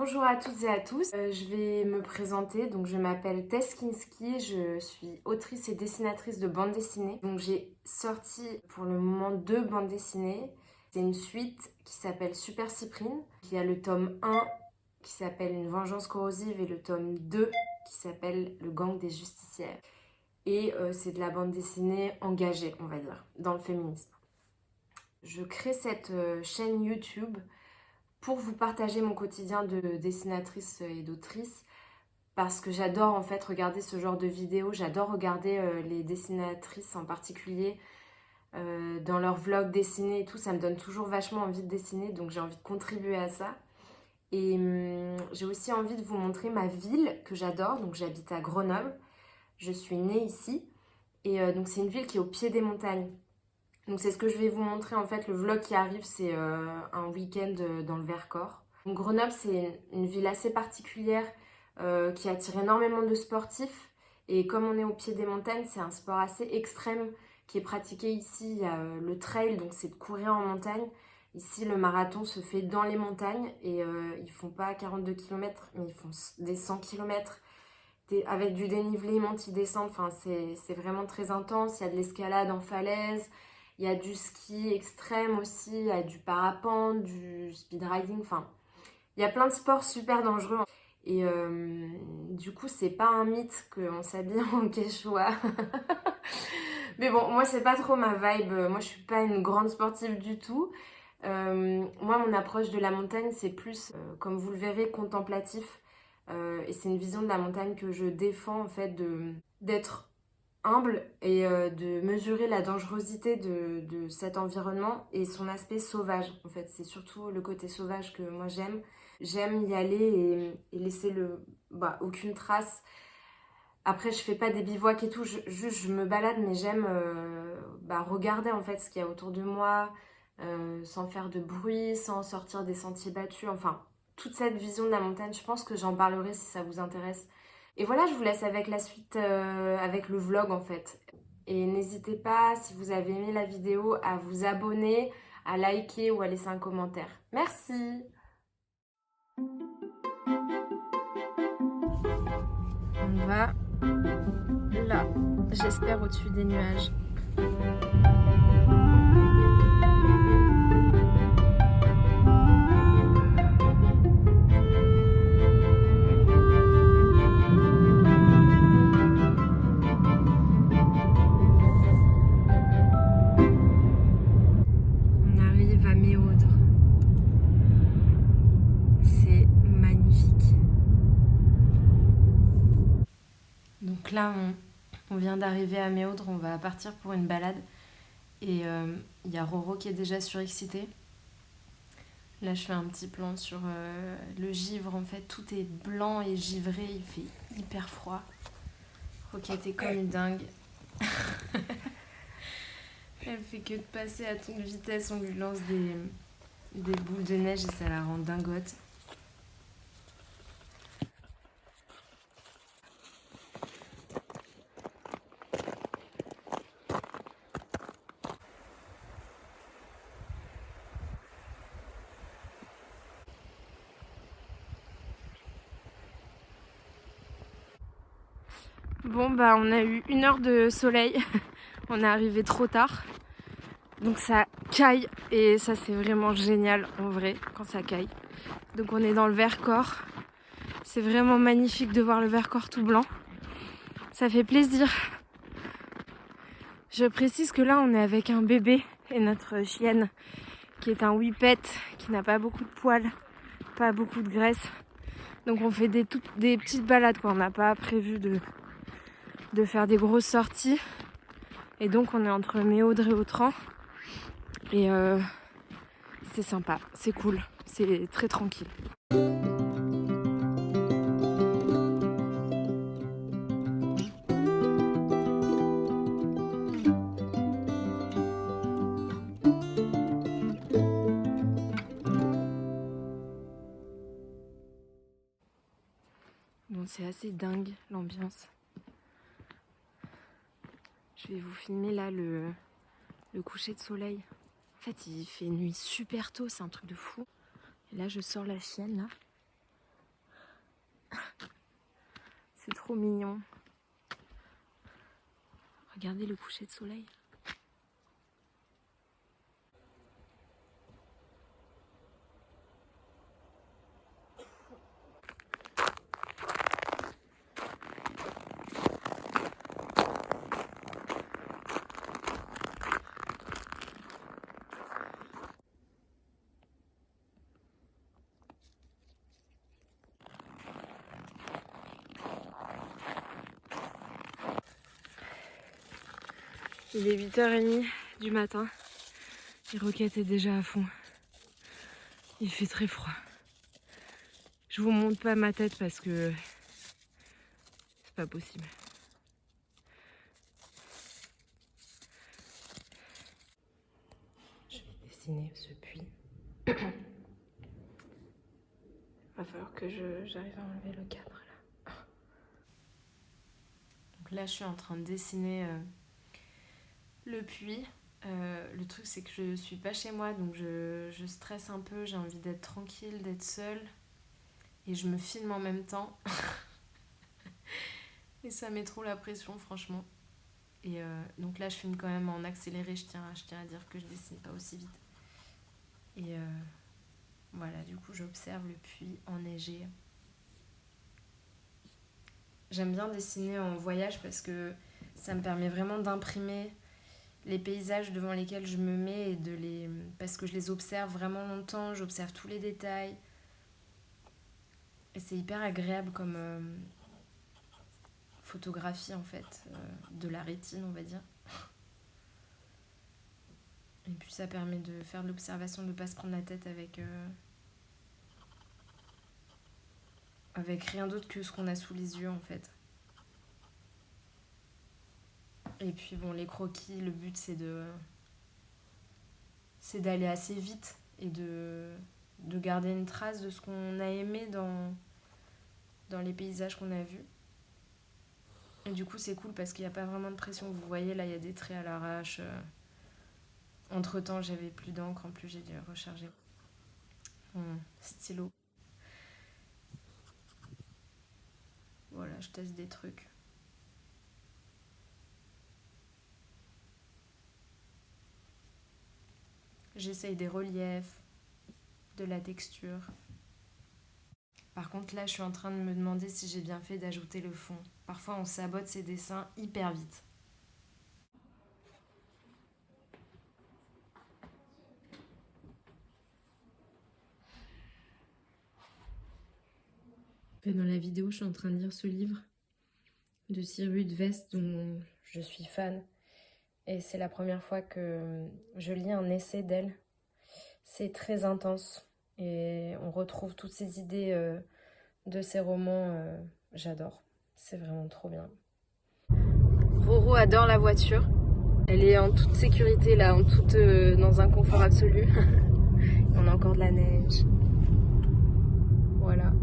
Bonjour à toutes et à tous, je vais me présenter, donc je m'appelle Tess Kinski, je suis autrice et dessinatrice de bande dessinée. Donc j'ai sorti pour le moment 2 bandes dessinées. C'est une suite qui s'appelle Super Cyprine, qui a le tome 1 qui s'appelle Une vengeance corrosive et le tome 2 qui s'appelle Le gang des justicières. Et c'est de la bande dessinée engagée, on va dire, dans le féminisme. Je crée cette chaîne YouTube pour vous partager mon quotidien de dessinatrice et d'autrice parce que j'adore en fait regarder ce genre de vidéos, j'adore regarder les dessinatrices en particulier dans leurs vlogs dessinés et tout, ça me donne toujours vachement envie de dessiner, donc j'ai envie de contribuer à ça. Et j'ai aussi envie de vous montrer ma ville que j'adore, donc j'habite à Grenoble, je suis née ici et donc c'est une ville qui est au pied des montagnes. Donc c'est ce que je vais vous montrer en fait, le vlog qui arrive c'est un week-end dans le Vercors. Donc, Grenoble c'est une ville assez particulière qui attire énormément de sportifs et comme on est au pied des montagnes c'est un sport assez extrême qui est pratiqué ici. Il y a le trail, donc c'est de courir en montagne. Ici le marathon se fait dans les montagnes et ils font pas 42 km mais ils font des 100 km avec du dénivelé, ils montent, ils descendent, enfin c'est vraiment très intense. Il y a de l'escalade en falaise, il y a du ski extrême aussi, il y a du parapente, du speed riding, enfin il y a plein de sports super dangereux. Et du coup c'est pas un mythe qu'on s'habille en quechua. Mais bon, moi c'est pas trop ma vibe, moi je suis pas une grande sportive du tout. Moi mon approche de la montagne c'est plus, comme vous le verrez, contemplatif. Et c'est une vision de la montagne que je défends en fait, d'être humble et de mesurer la dangerosité de cet environnement et son aspect sauvage. En fait, c'est surtout le côté sauvage que moi j'aime. J'aime y aller et laisser aucune trace. Après, je fais pas des bivouacs et tout, juste je me balade, mais j'aime regarder en fait ce qu'il y a autour de moi, sans faire de bruit, sans sortir des sentiers battus, enfin, toute cette vision de la montagne, je pense que j'en parlerai si ça vous intéresse. Et voilà, je vous laisse avec la suite, avec le vlog en fait. Et n'hésitez pas, si vous avez aimé la vidéo, à vous abonner, à liker ou à laisser un commentaire. Merci! On va là, j'espère au-dessus des nuages. On arrive à Méaudre. C'est magnifique. Donc là, on vient d'arriver à Méaudre, on va partir pour une balade. Et il y a Roro qui est déjà surexcité. Là, je fais un petit plan sur le givre. En fait, tout est blanc et givré. Il fait hyper froid. Roquette est comme une dingue. Elle fait que de passer à toute vitesse. On lui lance des boules de neige et ça la rend dingote. Bon bah on a eu 1 heure de soleil, on est arrivé trop tard, donc ça caille et ça c'est vraiment génial en vrai quand ça caille. Donc on est dans le Vercors, c'est vraiment magnifique de voir le Vercors tout blanc, ça fait plaisir. Je précise que là on est avec un bébé et notre chienne qui est un whippet qui n'a pas beaucoup de poils, pas beaucoup de graisse, donc on fait des petites balades quoi, on n'a pas prévu de faire des grosses sorties. Et donc on est entre Méaudre et Autran. Et c'est sympa, c'est cool, c'est très tranquille. Bon, c'est assez dingue l'ambiance. Je vais vous filmer là le coucher de soleil. En fait, il fait nuit super tôt, c'est un truc de fou. Et là, je sors la chienne là. C'est trop mignon. Regardez le coucher de soleil. Il est 8h30 du matin. Les roquettes est déjà à fond. Il fait très froid. Je vous montre pas ma tête parce que c'est pas possible. Je vais dessiner ce puits. Il va falloir que j'arrive à enlever le cadre là. Donc là je suis en train de dessiner le puits. Le truc c'est que je suis pas chez moi, donc je stresse un peu, j'ai envie d'être tranquille, d'être seule. Et je me filme en même temps. Et ça met trop la pression franchement. Et donc là je filme quand même en accéléré, je tiens à dire que je dessine pas aussi vite. Et voilà, du coup j'observe le puits enneigé. J'aime bien dessiner en voyage parce que ça me permet vraiment d'imprimer les paysages devant lesquels je me mets et parce que je les observe vraiment longtemps, j'observe tous les détails. Et c'est hyper agréable comme photographie en fait, de la rétine on va dire. Et puis ça permet de faire de l'observation, de ne pas se prendre la tête avec rien d'autre que ce qu'on a sous les yeux en fait. Et puis bon, les croquis, le but c'est d'aller assez vite et de garder une trace de ce qu'on a aimé dans les paysages qu'on a vus. Et du coup c'est cool parce qu'il n'y a pas vraiment de pression. Vous voyez là il y a des traits à l'arrache. Entre temps j'avais plus d'encre, en plus j'ai dû recharger mon stylo. Voilà, je teste des trucs. J'essaye des reliefs, de la texture. Par contre là je suis en train de me demander si j'ai bien fait d'ajouter le fond. Parfois on sabote ses dessins hyper vite. Dans la vidéo je suis en train de lire ce livre de Sylvie West dont je suis fan. Et c'est la première fois que je lis un essai d'elle. C'est très intense et on retrouve toutes ces idées de ses romans. J'adore, c'est vraiment trop bien. Roro adore la voiture. Elle est en toute sécurité là, dans un confort absolu. On a encore de la neige. Voilà.